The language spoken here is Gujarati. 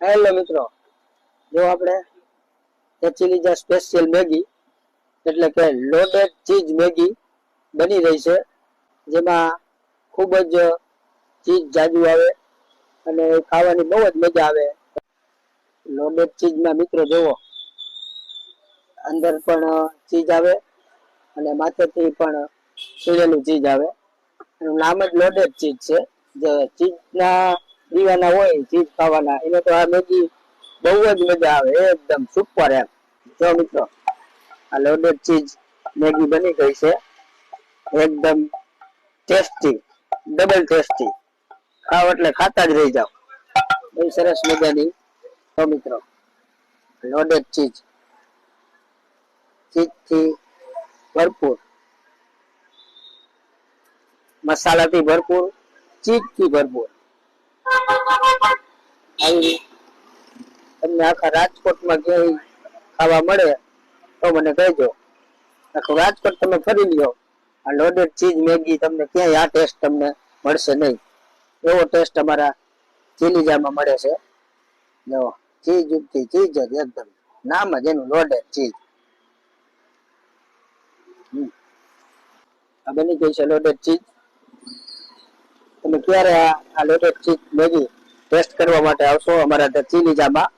હેલો મિત્રો, જો આપણે ચીલીજા સ્પેશિયલ મેગી એટલે કે લોડેડ ચીઝ મેગી બની રહી છે, જેમાં ખૂબ જ ચીઝ જાજુ આવે અને ખાવાની બહુ જ મજા આવે. લોડેડ ચીઝમાં મિત્રો જોવો, અંદર પણ ચીઝ આવે અને માથેથી પણ છીણેલું ચીઝ આવે. એનું નામ જ લોડેડ ચીઝ છે. જે ચીઝના દીવાના હોય ચીઝ ખાવાના, એને તો આ મેગી બહુ જ મજા આવે, એકદમ સુપર એમ. જો મિત્રો, આ લોડેડ ચીઝ મેગી બની ગઈ છે, એકદમ ટેસ્ટી, ડબલ ટેસ્ટી. ખાવ એટલે ખાતા જ રહી જાવ, બહુ સરસ મજાની. તો મિત્રો, લોડેડ ચીઝ, ચીઝથી ભરપૂર, મસાલાથી ભરપૂર, ચીઝથી ભરપૂર. આવી તમને આખા રાજકોટમાં ક્યાંય ખાવા મળે તો મને કહેજો. આખું રાજકોટ તમે ફરી લ્યો, આ લોડેડ ચીઝ મેગી તમને ક્યાંય આ ટેસ્ટ તમને મળશે નહીં. એવો ટેસ્ટ અમારા ચીલીજામાં મળે છે. જો ચીઝ ઉપથી ચીઝ જ એકદમ, નામ જ એનું લોડેડ ચીઝ. આ બની ગઈ છે લોડેડ ચીઝ. તમે ક્યારે આ લોડેડ ચીઝ મેગી ટેસ્ટ કરવા માટે આવશો અમારા ચીલીજામાં,